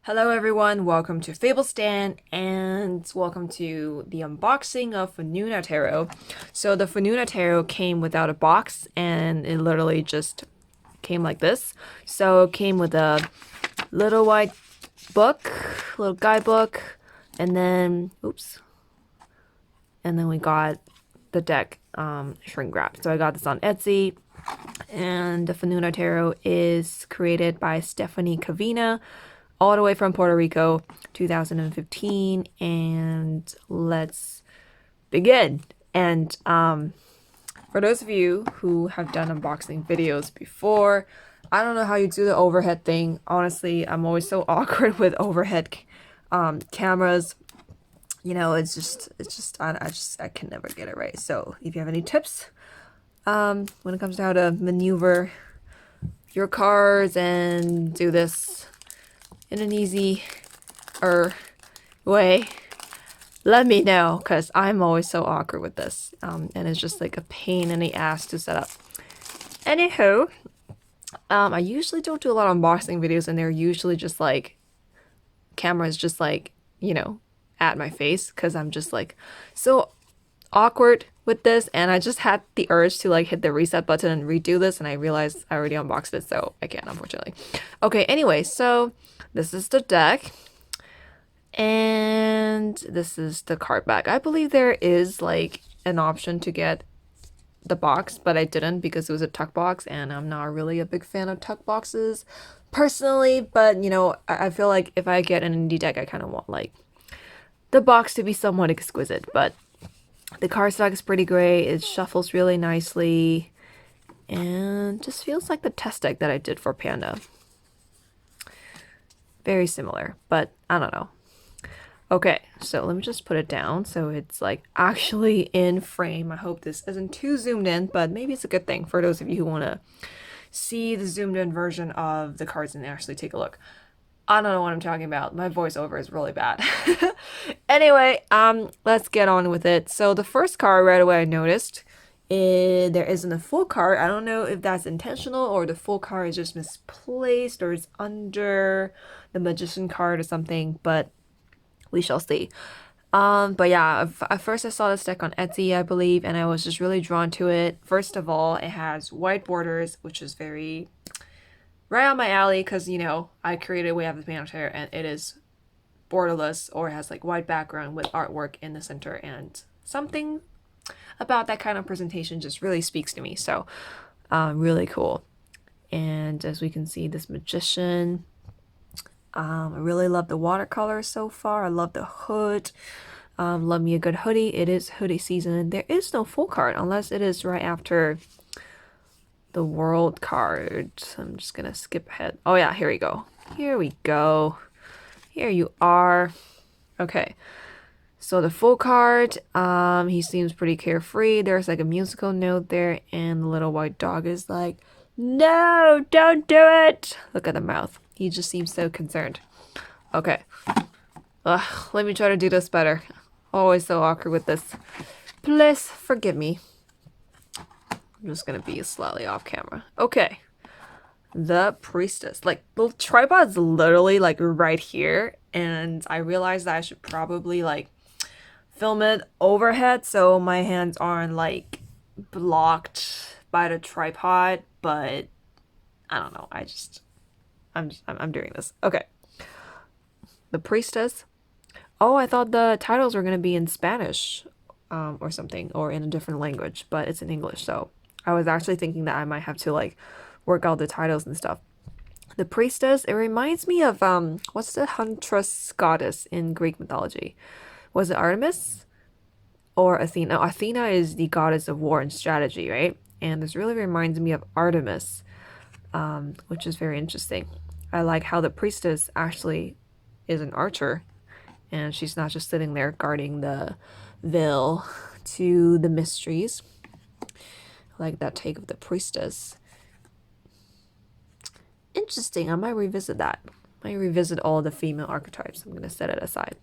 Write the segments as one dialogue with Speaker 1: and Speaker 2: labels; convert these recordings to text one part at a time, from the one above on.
Speaker 1: Hello everyone, welcome to Fables and welcome to the unboxing of Fanuna Tarot. So the Fanuna Tarot came without a box and it literally just came like this. So it came with a little white book, little guidebook, and then we got the deck shrink wrapped. So I got this on Etsy, and the Fanuna Tarot is created by Stephanie Cavina, all the way from Puerto Rico, 2015. And let's begin. And for those of you who have done unboxing videos before, I don't know how you do the overhead thing. Honestly, I'm always so awkward with overhead cameras. You know, I can never get it right. So if you have any tips when it comes to how to maneuver your cards and do this in an easy way, let me know, because I'm always so awkward with this, and it's just like a pain in the ass to set up. Anywho, I usually don't do a lot of unboxing videos, and they're usually just like cameras just like, you know, at my face, because I'm just like so awkward with this, and I just had the urge to like hit the reset button and redo this, and I realized I already unboxed it, so I can't, unfortunately. Okay, anyway, so this is the deck, and this is the card back. I believe there is like an option to get the box, but I didn't because it was a tuck box, and I'm not really a big fan of tuck boxes personally, but you know, I feel like if I get an indie deck, I kind of want like the box to be somewhat exquisite. But the cardstock is pretty great. It shuffles really nicely and just feels like the test deck that I did for Panda. Very similar, but I don't know. Okay, so let me just put it down so it's like actually in frame. I hope this isn't too zoomed in, but maybe it's a good thing for those of you who want to see the zoomed in version of the cards and actually take a look. I don't know what I'm talking about. My voiceover is really bad. Anyway, let's get on with it. So the first card right away I noticed there isn't a full card. I don't know if that's intentional or the full card is just misplaced or it's under the magician card or something, but we shall see. But yeah, at first I saw this deck on Etsy, I believe, and I was just really drawn to it. First of all, it has white borders, which is very right on my alley, because you know I created We Have the Panther, and it is borderless or has like white background with artwork in the center, and something about that kind of presentation just really speaks to me. So really cool. And as we can see, this magician, I really love the watercolor so far. I love the hood. Love me a good hoodie. It is hoodie season. There is no full card unless it is right after the world card. I'm just gonna skip ahead. Oh yeah, here we go. Here we go. Here you are. Okay. So the full card, he seems pretty carefree. There's like a musical note there, and the little white dog is like, no, don't do it. Look at the mouth. He just seems so concerned. Okay. Let me try to do this better. Always so awkward with this. Please forgive me. I'm just gonna be slightly off camera. Okay. The priestess. Like, the tripod's literally like right here, and I realized that I should probably like film it overhead so my hands aren't like blocked by the tripod, but I don't know. I'm doing this. Okay. The priestess. Oh, I thought the titles were gonna be in Spanish, or something, or in a different language, but it's in English, so I was actually thinking that I might have to like work out the titles and stuff. The priestess, it reminds me of what's the huntress goddess in Greek mythology? Was it Artemis or Athena? No, Athena is the goddess of war and strategy, right? And this really reminds me of Artemis, which is very interesting. I like how the priestess actually is an archer, and she's not just sitting there guarding the veil to the mysteries. I like that take of the priestess. Interesting. I might revisit that. I might revisit all the female archetypes. I'm gonna set it aside.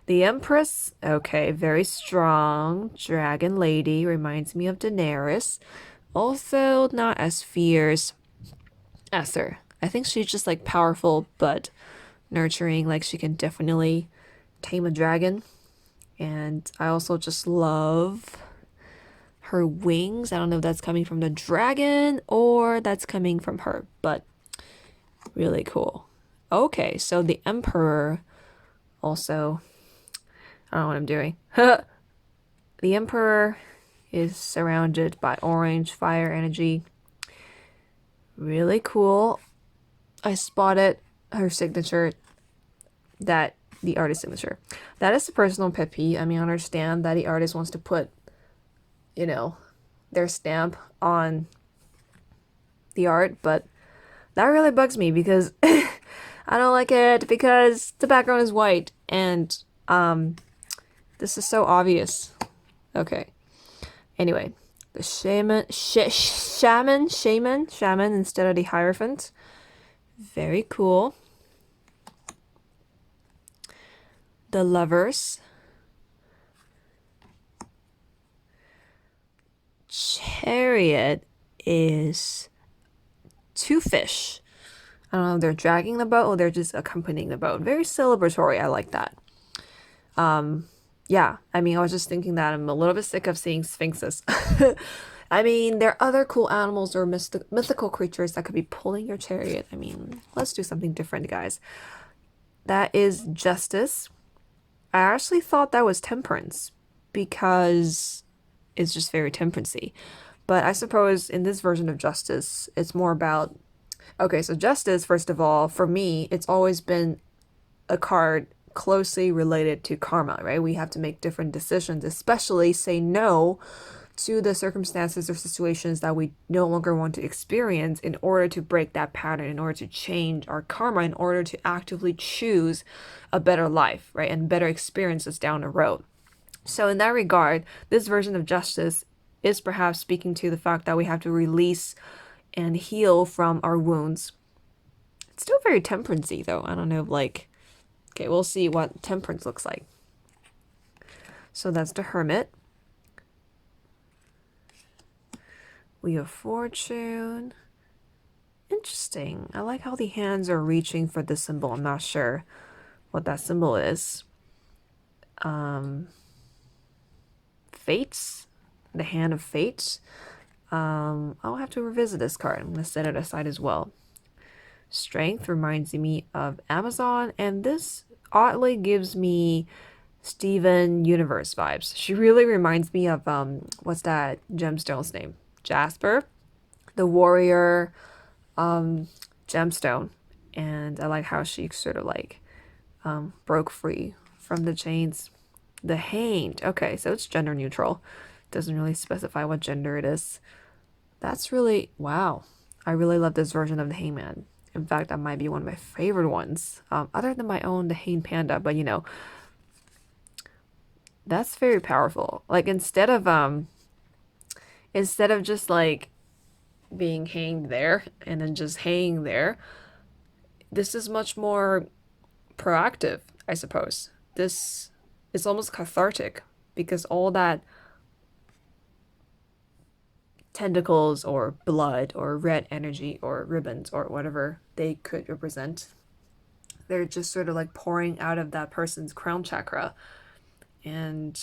Speaker 1: The Empress, okay, very strong. Dragon Lady reminds me of Daenerys. Also not as fierce as her. I think she's just like powerful, but nurturing. Like she can definitely tame a dragon. And I also just love her wings. I don't know if that's coming from the dragon or that's coming from her, but really cool. Okay, so the Emperor also, I don't know what I'm doing. The Emperor is surrounded by orange fire energy. Really cool. I spotted her signature, that the artist signature. That is a personal pet peeve. I mean, I understand that the artist wants to put, you know, their stamp on the art, but that really bugs me because I don't like it because the background is white and this is so obvious. Okay. Anyway, the shaman instead of the Hierophant. Very cool. The Lovers. Chariot is two fish. I don't know if they're dragging the boat or they're just accompanying the boat. Very celebratory. I like that. Yeah, I mean, I was just thinking that I'm a little bit sick of seeing sphinxes. I mean, there are other cool animals or mythical creatures that could be pulling your chariot. I mean, let's do something different, guys. That is Justice. I actually thought that was Temperance because it's just very temperancy. But I suppose in this version of Justice, it's more about... Okay, so Justice, first of all, for me, it's always been a card closely related to karma, right? We have to make different decisions, especially say no to the circumstances or situations that we no longer want to experience in order to break that pattern, in order to change our karma, in order to actively choose a better life, right? And better experiences down the road. So in that regard, this version of Justice is perhaps speaking to the fact that we have to release and heal from our wounds. It's still very temperancy though. I don't know if like, okay, we'll see what temperance looks like. So that's the Hermit. Wheel of Fortune. Interesting. I like how the hands are reaching for the symbol. I'm not sure what that symbol is. Fates. The Hand of Fate. I'll have to revisit this card. I'm going to set it aside as well. Strength reminds me of Amazon, and this oddly gives me Steven Universe vibes. She really reminds me of what's that gemstone's name? Jasper, the warrior gemstone. And I like how she sort of like broke free from the chains. The Hanged. Okay, so it's gender neutral. Doesn't really specify what gender it is. That's really, wow. I really love this version of the Hangman. In fact, that might be one of my favorite ones. Other than my own, the Hanged Panda, but you know, that's very powerful. Like instead of just like being hanged there and then just hanging there, this is much more proactive, I suppose. This is almost cathartic because all that tentacles or blood or red energy or ribbons or whatever they could represent, they're just sort of like pouring out of that person's crown chakra. And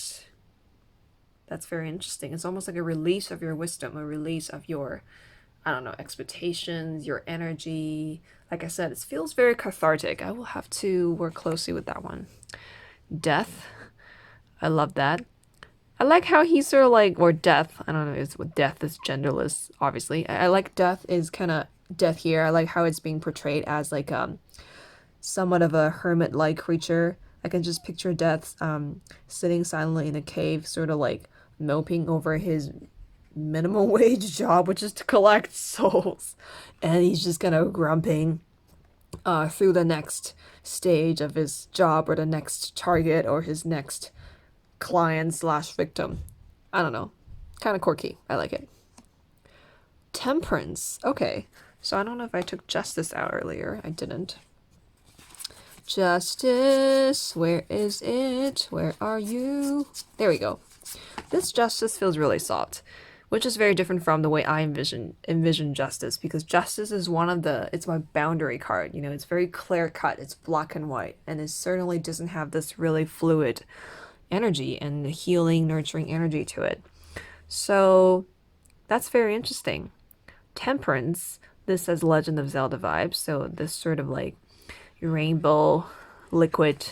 Speaker 1: that's very interesting. It's almost like a release of your wisdom, a release of your, I don't know, expectations, your energy. Like I said, it feels very cathartic. I will have to work closely with that one. Death. I love that. I like how he's sort of like, or death. I don't know, it's what death is genderless, obviously. I like death is kind of death here. I like how it's being portrayed as like somewhat of a hermit-like creature. I can just picture death sitting silently in a cave, sort of like moping over his minimum wage job, which is to collect souls. And he's just kind of grumping through the next stage of his job or the next target or his next client slash victim. I don't know. Kind of quirky. I like it. Temperance. Okay. So I don't know if I took Justice out earlier. I didn't. Justice. Where is it? Where are you? There we go. This Justice feels really soft, which is very different from the way I envision Justice, because Justice is one of the it's my boundary card. You know, it's very clear cut, it's black and white, and it certainly doesn't have this really fluid energy and healing, nurturing energy to it. So that's very interesting. Temperance, this has Legend of Zelda vibes, so this sort of like rainbow liquid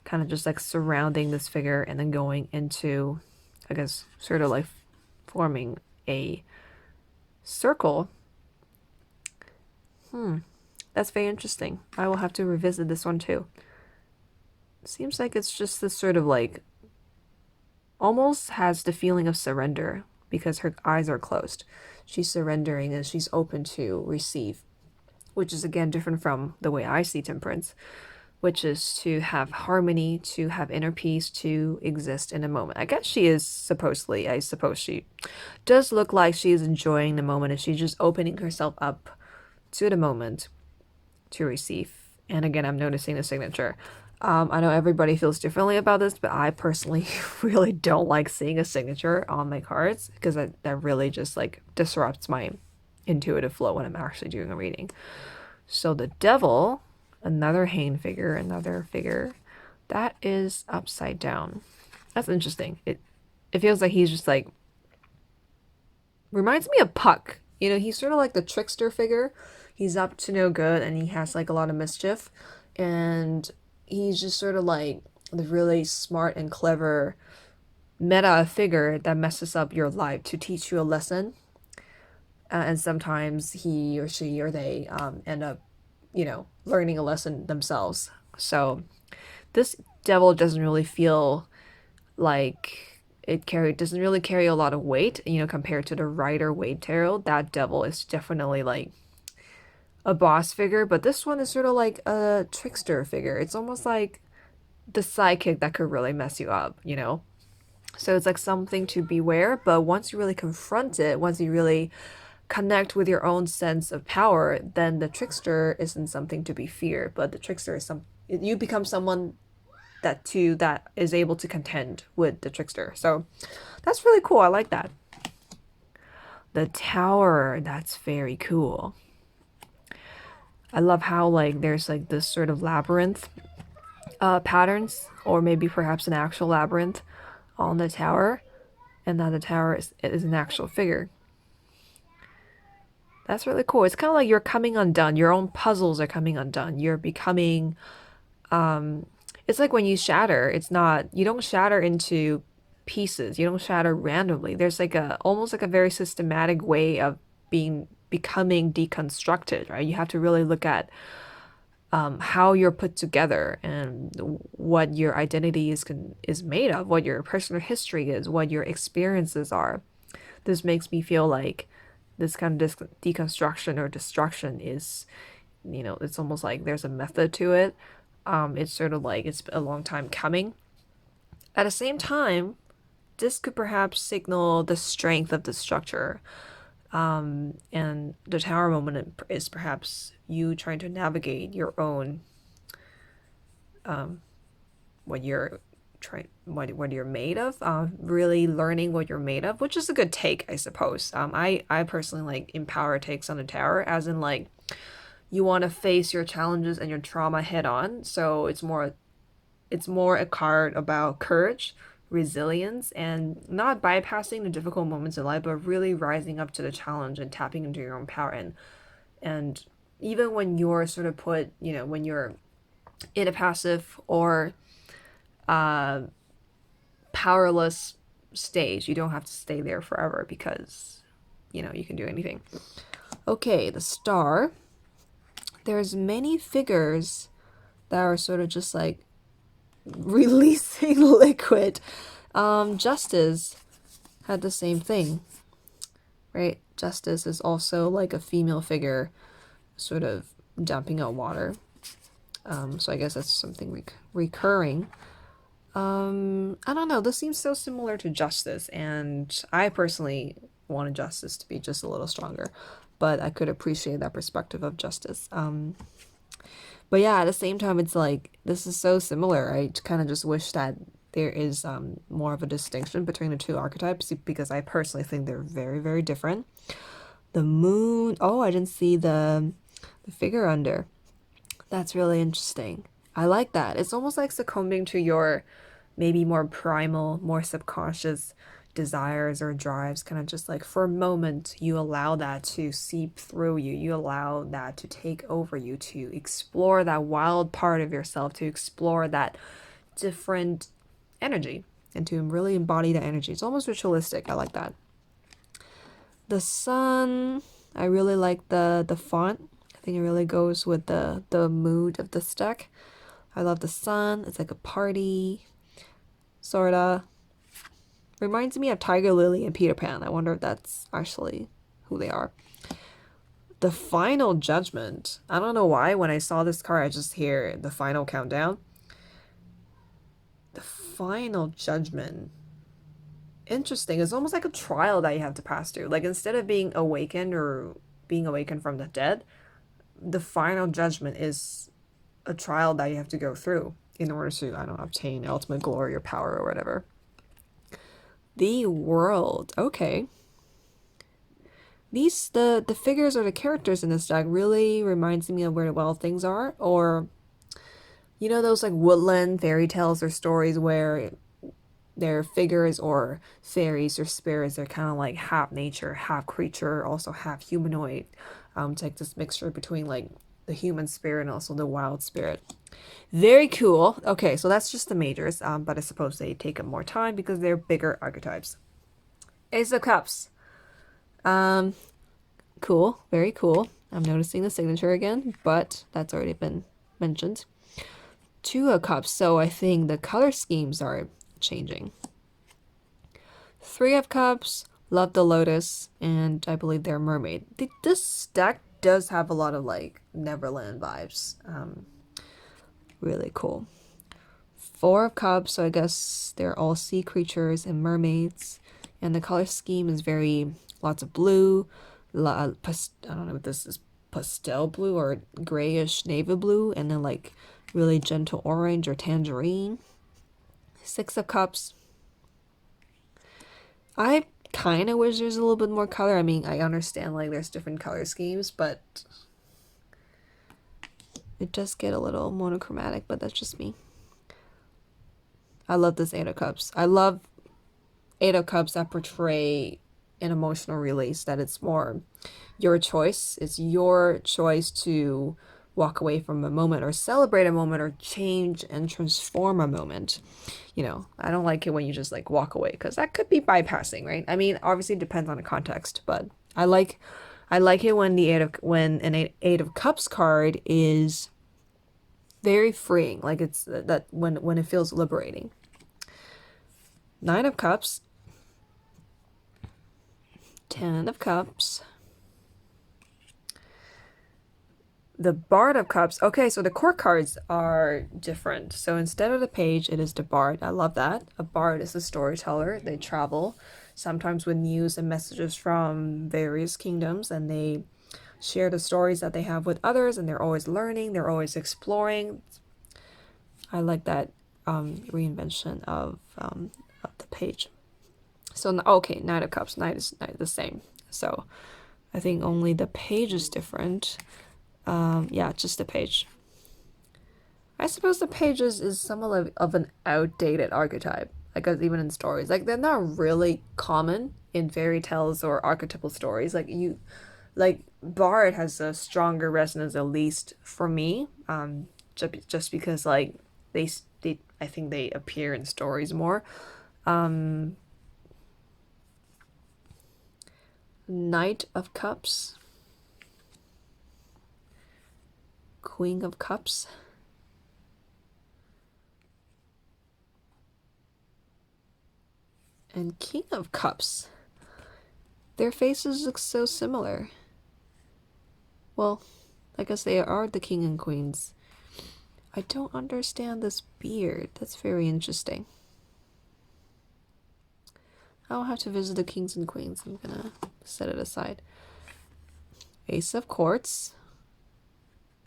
Speaker 1: kind of just like surrounding this figure and then going into, I guess, sort of like forming a circle. That's very interesting. I will have to revisit this one too. Seems like it's just this sort of like almost has the feeling of surrender because her eyes are closed. She's surrendering and she's open to receive, which is again different from the way I see temperance, which is to have harmony, to have inner peace, to exist in a moment. I guess she is supposedly, I suppose she does look like she is enjoying the moment and she's just opening herself up to the moment to receive. And again, I'm noticing the signature. I know everybody feels differently about this, but I personally really don't like seeing a signature on my cards because that really just like disrupts my intuitive flow when I'm actually doing a reading. So the devil, another Hane figure, another figure that is upside down. That's interesting. It feels like he's just like reminds me of Puck. You know, he's sort of like the trickster figure. He's up to no good and he has like a lot of mischief, and he's just sort of like the really smart and clever meta figure that messes up your life to teach you a lesson. And sometimes he or she or they end up, you know, learning a lesson themselves. So this devil doesn't really feel like doesn't really carry a lot of weight, you know, compared to the Rider-Waite tarot. That devil is definitely like a boss figure, but this one is sort of like a trickster figure. It's almost like the sidekick that could really mess you up, you know? So it's like something to beware, but once you really confront it, once you really connect with your own sense of power, then the trickster isn't something to be feared, but the trickster is you become someone that is able to contend with the trickster. So that's really cool. I like that. The tower, that's very cool. I love how like there's like this sort of labyrinth patterns, or maybe perhaps an actual labyrinth on the tower, and now the tower is an actual figure. That's really cool. It's kind of like you're coming undone. Your own puzzles are coming undone. You're becoming it's like when you shatter, it's not you don't shatter into pieces. You don't shatter randomly. There's like a almost like a very systematic way of becoming deconstructed, right? You have to really look at how you're put together and what your identity is made of, what your personal history is, what your experiences are. This makes me feel like this kind of deconstruction or destruction is, you know, it's almost like there's a method to it. It's sort of like it's a long time coming. At the same time, this could perhaps signal the strength of the structure. And the tower moment is perhaps you trying to navigate your own, what you're what you're made of, really learning what you're made of, which is a good take, I suppose. I personally like empower takes on the tower, as in like you want to face your challenges and your trauma head on. So it's more a card about courage, resilience, and not bypassing the difficult moments in life, but really rising up to the challenge and tapping into your own power. And even when you're sort of put, you know, when you're in a passive or powerless stage, you don't have to stay there forever because, you know, you can do anything. Okay, the star. There's many figures that are sort of just like releasing liquid. Justice had the same thing, right? Justice is also like a female figure sort of dumping out water. So I guess that's something recurring. I don't know. This seems so similar to Justice, and I personally wanted Justice to be just a little stronger, but I could appreciate that perspective of Justice. But yeah, at the same time, it's like this is so similar. I kind of just wish that there is more of a distinction between the two archetypes because I personally think they're very, very different. The moon. Oh, I didn't see the figure under. That's really interesting. I like that. It's almost like succumbing to your maybe more primal, more subconscious desires or drives, kind of just like for a moment, you allow that to seep through you. You allow that to take over you, to explore that wild part of yourself, to explore that different energy, and to really embody that energy. It's almost ritualistic. I like that. The sun, I really like the font. I think it really goes with the mood of this deck. I love the sun. It's like a party, sorta. Reminds me of Tiger Lily and Peter Pan. I wonder if that's actually who they are. The Final Judgment. I don't know why when I saw this card I just hear the final countdown. The Final Judgment. Interesting. It's almost like a trial that you have to pass through. Like instead of being awakened or being awakened from the dead, the Final Judgment is a trial that you have to go through in order to, I don't know, obtain ultimate glory or power or whatever. The World. Okay. The figures or the characters in this deck really reminds me of where the wild things are, or you know those like woodland fairy tales or stories where their figures or fairies or spirits are kind of like half nature, half creature, also half humanoid. It's like this mixture between like the human spirit and also the wild spirit. Very cool. Okay, so that's just the majors, but I suppose they take up more time because they're bigger archetypes. Ace of Cups. Cool. Very cool. I'm noticing the signature again, but that's already been mentioned. Two of Cups, so I think the color schemes are changing. Three of Cups, love the Lotus, and I believe they're Mermaid. This deck does have a lot of like Neverland vibes. Really cool. Four of Cups, so I guess they're all sea creatures and mermaids. And the color scheme is very lots of blue. I don't know if this is pastel blue or grayish navy blue, and then like really gentle orange or tangerine. Six of Cups. I kind of wish there's a little bit more color. I mean, I understand like there's different color schemes, but it does get a little monochromatic, but that's just me. I love this Eight of Cups. I love Eight of Cups that portray an emotional release, that it's more your choice. It's your choice to walk away from a moment or celebrate a moment or change and transform a moment. You know, I don't like it when you just like walk away because that could be bypassing, right? I mean, obviously it depends on the context, but I like it when when an eight of Cups card is very freeing, like it's that when it feels liberating. Nine of Cups. 10 of Cups. The Bard of Cups. Okay, so the court cards are different. So instead of the page, it is the Bard. I love that. A Bard is a storyteller. They travel, sometimes with news and messages from various kingdoms, and they share the stories that they have with others, and they're always learning, they're always exploring. I like that reinvention of the page. So, okay, Knight of Cups. Knight is the same. So I think only the page is different. Yeah, just the page. I suppose the page is somewhat of an outdated archetype, like even in stories. Like they're not really common in fairy tales or archetypal stories. Like Bard has a stronger resonance, at least for me. Just because like they I think they appear in stories more. Knight of Cups. Queen of Cups. And King of Cups. Their faces look so similar. Well, I guess they are the king and queens. I don't understand this beard. That's very interesting. I'll have to visit the kings and queens. I'm gonna set it aside. Ace of Quartz.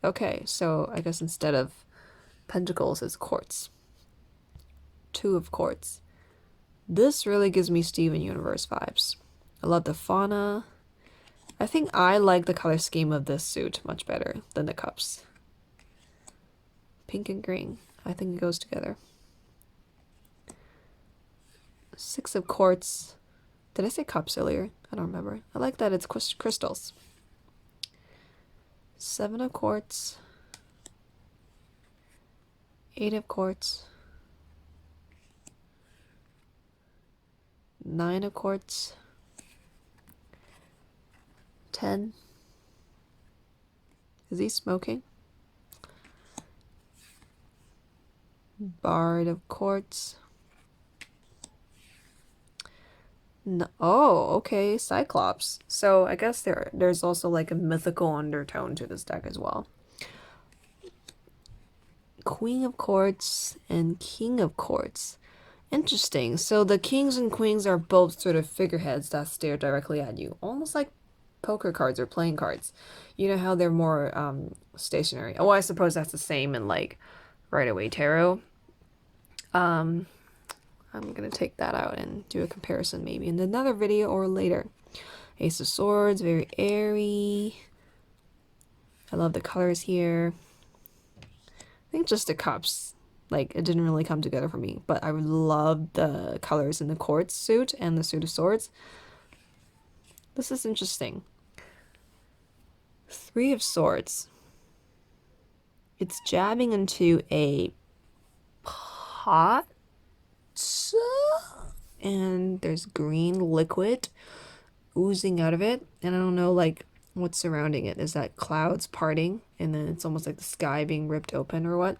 Speaker 1: Okay, so I guess instead of pentacles, it's quartz. Two of Courts. This really gives me Steven Universe vibes. I love the fauna. I think I like the color scheme of this suit much better than the cups. Pink and green. I think it goes together. Six of Courts. Did I say cups earlier? I don't remember. I like that it's crystals. Seven of Courts. Eight of Courts. Nine of Courts. 10. Is he smoking? Bard of Courts. No. Oh, okay, Cyclops. So I guess there's also like a mythical undertone to this deck as well. Queen of Courts and King of Courts. Interesting. So the kings and queens are both sort of figureheads that stare directly at you, almost like poker cards or playing cards. You know how they're more stationary. Oh, I suppose that's the same in like Rider-Waite Tarot. I'm gonna take that out and do a comparison maybe in another video or later. Ace of Swords, very airy. I love the colors here. I think just the cups, like it didn't really come together for me, but I love the colors in the Courts suit and the suit of swords. This is interesting. Three of Swords. It's jabbing into a pot, and there's green liquid oozing out of it, and I don't know like what's surrounding it. Is that clouds parting and then it's almost like the sky being ripped open or what?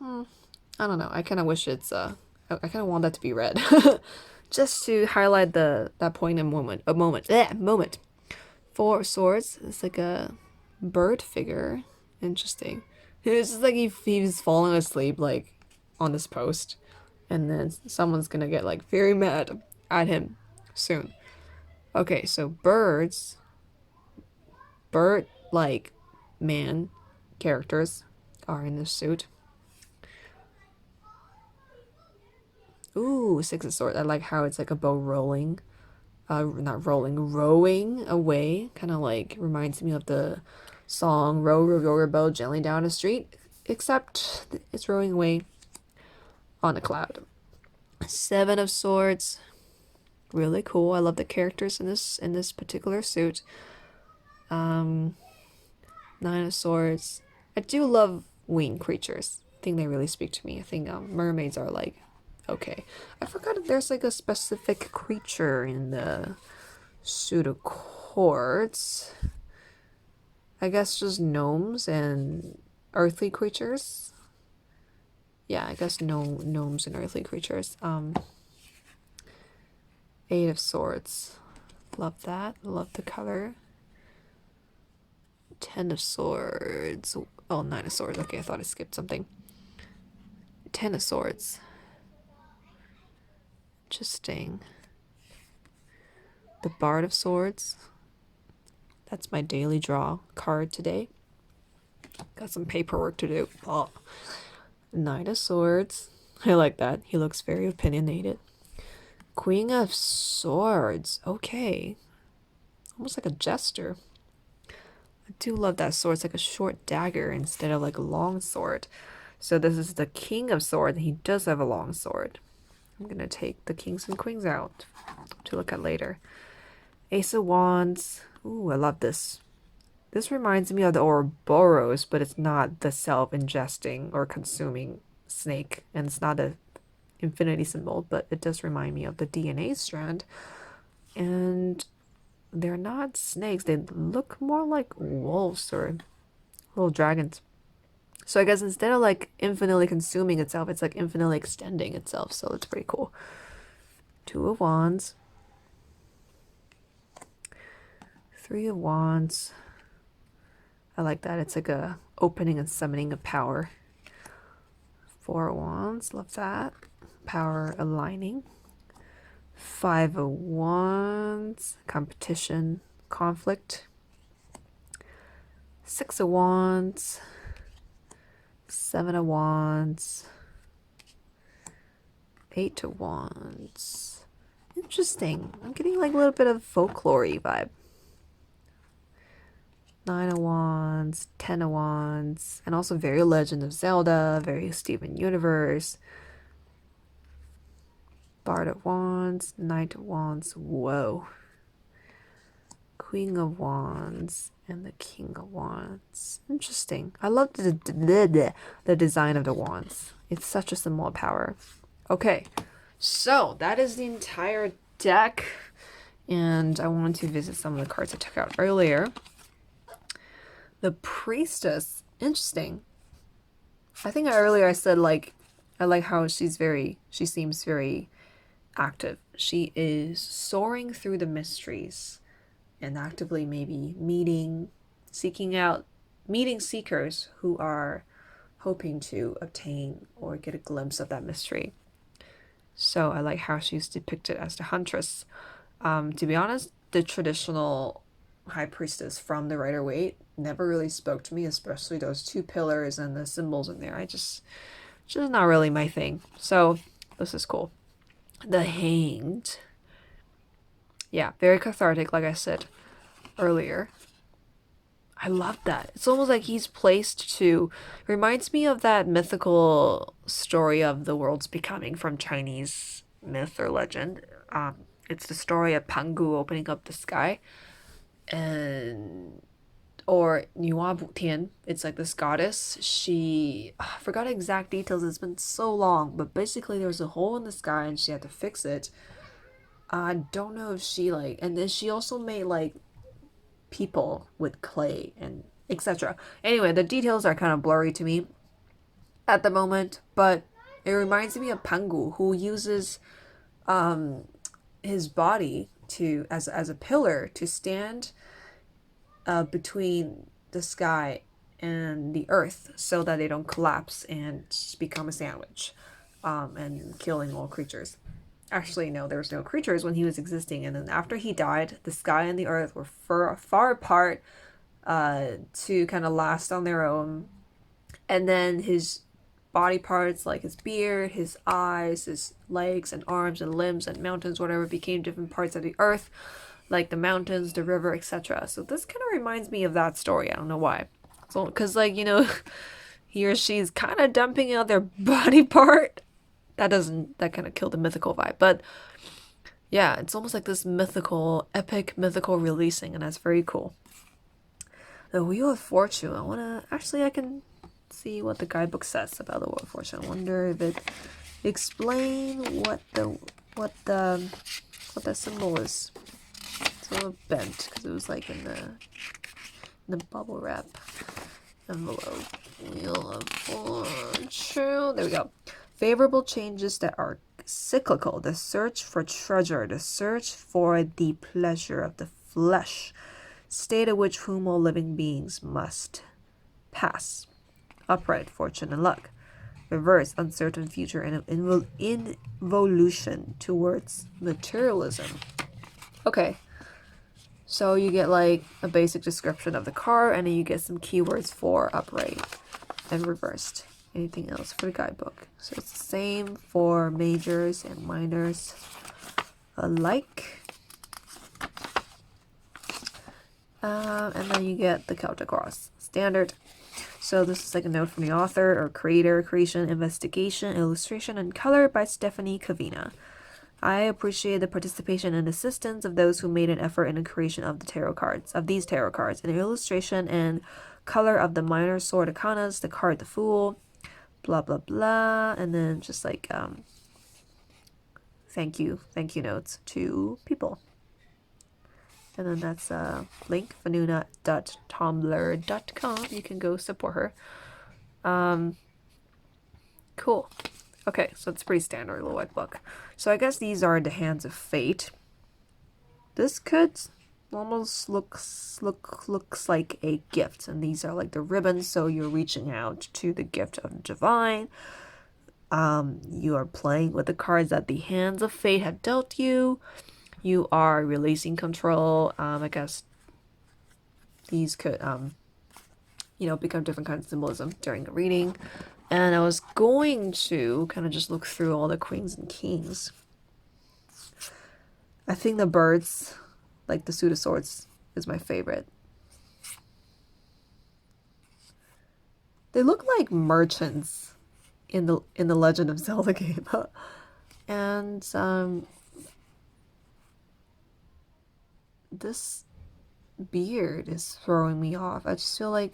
Speaker 1: I don't know. I kind of wish it's I kind of want that to be red. Just to highlight that point in moment. Four of Swords. It's like a bird figure. Interesting. It's just like he's falling asleep like on this post, and then someone's gonna get like very mad at him soon. Okay, so bird like man characters are in this suit. Ooh, Six of Swords. I like how it's like a bow rolling. Not rolling, rowing away. Kind of like reminds me of the song Row, row your boat gently down the street. Except it's rowing away on a cloud. Seven of Swords. Really cool. I love the characters in this particular suit. Nine of Swords. I do love winged creatures. I think they really speak to me. I think mermaids are like okay. I forgot if there's like a specific creature in the suit of Courts. I guess just gnomes and earthly creatures. Yeah, I guess gnomes and earthly creatures. Eight of Swords. Love that. Love the color. 10 of Swords. Oh, 9 of Swords. Okay, I thought I skipped something. 10 of Swords. Interesting. The Bard of Swords. That's my daily draw card today. Got some paperwork to do. Oh. Knight of Swords. I like that. He looks very opinionated. Queen of Swords. Okay. Almost like a jester. I do love that sword. It's like a short dagger instead of like a long sword. So this is the King of Swords. He does have a long sword. I'm going to take the kings and queens out to look at later. Ace of Wands. Ooh, I love this. This reminds me of the Ouroboros, but it's not the self-ingesting or consuming snake. And it's not a infinity symbol, but it does remind me of the DNA strand. And they're not snakes. They look more like wolves or little dragons. So I guess instead of like infinitely consuming itself, it's like infinitely extending itself. So it's pretty cool. Two of Wands. Three of Wands. I like that. It's like a opening and summoning of power. Four of Wands. Love that. Power aligning. Five of Wands. Competition. Conflict. Six of Wands. Seven of Wands. Eight of Wands. Interesting. I'm getting like a little bit of folklore-y vibe. Nine of Wands, Ten of Wands, and also very Legend of Zelda, very Steven Universe. Bard of Wands, Knight of Wands, whoa. Queen of Wands, and the King of Wands. Interesting. I love the design of the wands. It's such a symbol of power. Okay, so that is the entire deck. And I wanted to visit some of the cards I took out earlier. The Priestess, interesting. I think earlier I said like, I like how she seems very active. She is soaring through the mysteries and actively maybe meeting seekers who are hoping to obtain or get a glimpse of that mystery. So I like how she's depicted as the huntress. To be honest, the traditional high priestess from the Rider-Waite never really spoke to me, especially those two pillars and the symbols in there. Just not really my thing. So this is cool. The Hanged. Yeah, very cathartic, like I said earlier. I love that. It's almost like he's placed to... Reminds me of that mythical story of the world's becoming from Chinese myth or legend. It's the story of Pangu opening up the sky. And... Or Niwa Tian, it's like this goddess. I forgot exact details. It's been so long. But basically there was a hole in the sky and she had to fix it. I don't know if she like... And then she also made like people with clay and etc. Anyway, the details are kind of blurry to me at the moment, but it reminds me of Pangu, who uses his body to as a pillar to stand between the sky and the earth so that they don't collapse and become a sandwich and killing all creatures. Actually, no, there was no creatures when he was existing, and then after he died, the sky and the earth were far apart to kind of last on their own. And then his body parts, like his beard, his eyes, his legs and arms and limbs and mountains, whatever, became different parts of the earth, like the mountains, the river, etc. So this kind of reminds me of that story. I don't know why. So, because, like, you know, he or she's kind of dumping out their body part. That kind of killed the mythical vibe. But yeah, it's almost like this epic mythical releasing, and that's very cool. The Wheel of Fortune. I can see what the guidebook says about the Wheel of Fortune. I wonder if it explains what the symbol is. It's a little bent because it was like in the bubble wrap envelope. Wheel of Fortune. There we go. Favorable changes that are cyclical. The search for treasure. The search for the pleasure of the flesh. State of which whom all living beings must pass. Upright, fortune and luck. Reverse, uncertain future and involution towards materialism. Okay. So you get like a basic description of the card, and then you get some keywords for upright and reversed. Anything else for the guidebook? So it's the same for majors and minors alike. And then you get the Celtic Cross. Standard. So this is like a note from the author or creator, creation, investigation, illustration, and color by Stephanie Cavina. I appreciate the participation and assistance of those who made an effort in the creation of these tarot cards, and the illustration and color of the minor sword arcanas, the card the Fool, blah blah blah, and then just like thank you notes to people. And then that's link fanuna.tumblr.com. You can go support her. Cool. Okay, so it's pretty standard little white book. So I guess these are the Hands of Fate. This could almost looks like a gift, and these are like the ribbons, so you're reaching out to the gift of the divine. You are playing with the cards that the Hands of Fate have dealt you. You are releasing control. I guess these could you know, pick up different kinds of symbolism during the reading. And I was going to kind of just look through all the queens and kings. I think the birds, like the suit of swords, is my favorite. They look like merchants in the Legend of Zelda game. And this beard is throwing me off. I just feel like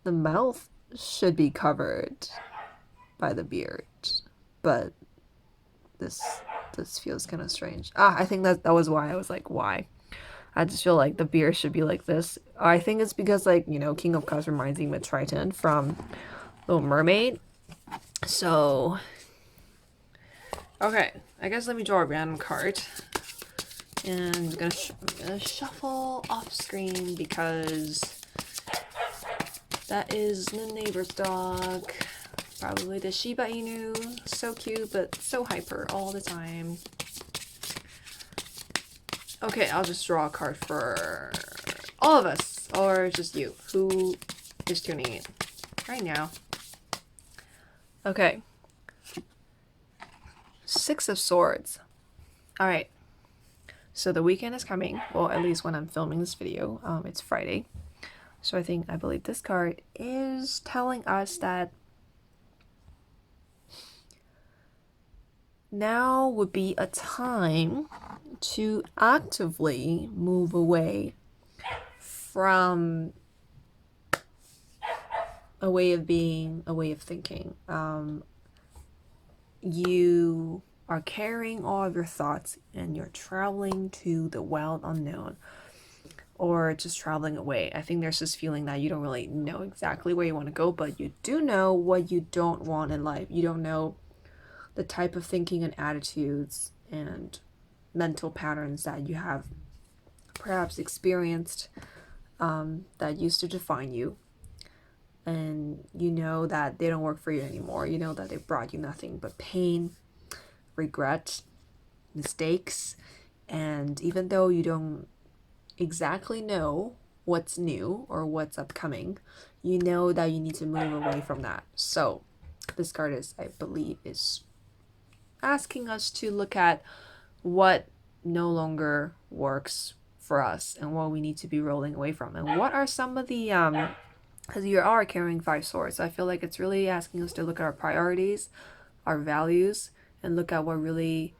Speaker 1: the mouth should be covered by the beard, but this feels kind of strange. I think that was why I was like, why? I just feel like the beard should be like this. I think it's because, like, you know, King of Cups reminds me of Triton from Little Mermaid. So, okay, I guess let me draw a random card. And I'm gonna shuffle off screen because that is the neighbor's dog. Probably the Shiba Inu. So cute, but so hyper all the time. Okay, I'll just draw a card for all of us, or just you, who is tuning in right now. Okay. Six of Swords. All right. So the weekend is coming. Well, at least when I'm filming this video, it's Friday. So I believe this card is telling us that now would be a time to actively move away from a way of being, a way of thinking. You are carrying all of your thoughts and you're traveling to the wild unknown, or just traveling away. I think there's this feeling that you don't really know exactly where you want to go, but you do know what you don't want in life. You don't know the type of thinking and attitudes and mental patterns that you have perhaps experienced that used to define you. And you know that they don't work for you anymore. You know that they brought you nothing but pain, regret, mistakes. And even though you don't exactly know what's new or what's upcoming, you know that you need to move away from that. So this card is, I believe, is asking us to look at what no longer works for us and what we need to be rolling away from. And what are some of the because you are carrying 5 swords, so I feel like it's really asking us to look at our priorities, our values, and look at what really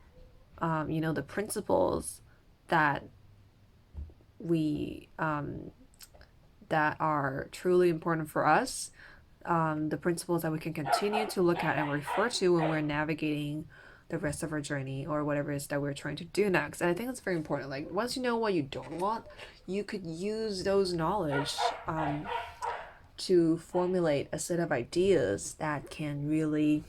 Speaker 1: you know, the principles that we that are truly important for us, the principles that we can continue to look at and refer to when we're navigating the rest of our journey or whatever it is that we're trying to do next. And I think that's very important. Like, once you know what you don't want, you could use those knowledge to formulate a set of ideas that can really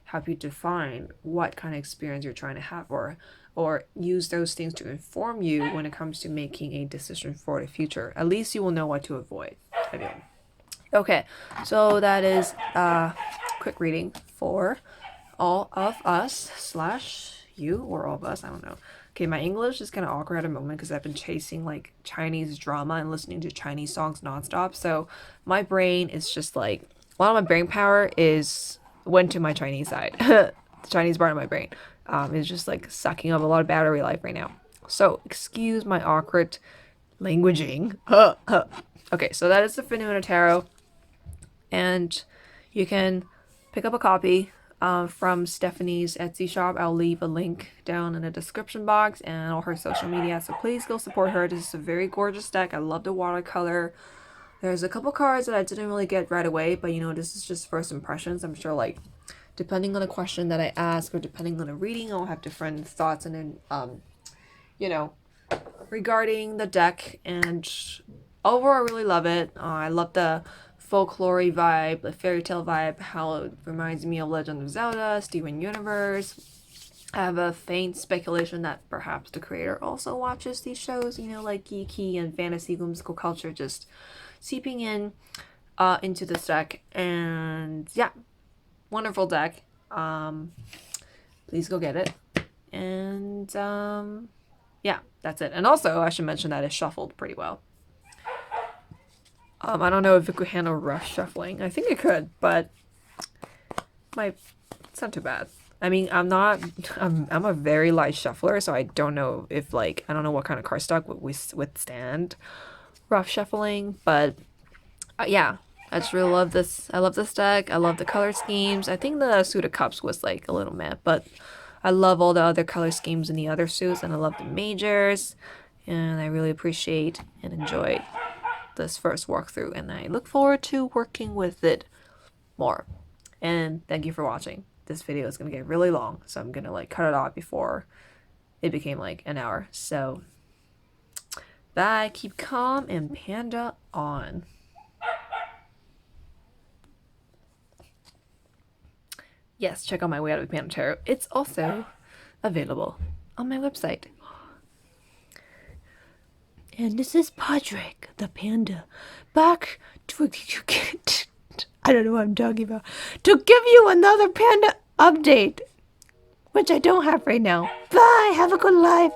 Speaker 1: help you define what kind of experience you're trying to have, or use those things to inform you when it comes to making a decision for the future. At least you will know what to avoid. I mean, okay, so that is a quick reading for all of us slash you, or all of us, I don't know. Okay, my English is kind of awkward at the moment because I've been chasing like Chinese drama and listening to Chinese songs nonstop. So my brain is just like, a lot of my brain power went to my Chinese side. The Chinese part of my brain is just like sucking up a lot of battery life right now. So excuse my awkward languaging. Okay, so that is the Fanuna Tarot. And you can pick up a copy from Stephanie's Etsy shop. I'll leave a link down in the description box and all her social media. So please go support her. This is a very gorgeous deck. I love the watercolor. There's a couple cards that I didn't really get right away, but you know, this is just first impressions. I'm sure, like, depending on the question that I ask or depending on the reading, I'll have different thoughts and then, you know, regarding the deck. And overall, I really love it. I love the folklore vibe, the fairy tale vibe, how it reminds me of Legend of Zelda, Steven Universe. I have a faint speculation that perhaps the creator also watches these shows, you know, like geeky and fantasy whimsical culture just seeping in into this deck. And yeah, wonderful deck. Please go get it. And yeah, that's it. And also, I should mention that it's shuffled pretty well. I don't know if it could handle rough shuffling. I think it could, but it's not too bad. I mean, I'm a very light shuffler, so I don't know if like I don't know what kind of card stock would withstand rough shuffling, but yeah, I just really love this. I love this deck. I love the color schemes. I think the suit of cups was like a little meh, but I love all the other color schemes in the other suits, and I love the majors, and I really appreciate and enjoy this first walkthrough, and I look forward to working with it more. And thank you for watching. This video is gonna get really long, so I'm gonna like cut it off before it became like an hour. So bye, keep calm, and panda on. Yes, check out my Way Out of Panda Tarot. It's also available on my website. And this is Patrick, the panda, back to I don't know what I'm talking about. To give you another panda update, which I don't have right now. Bye, have a good life.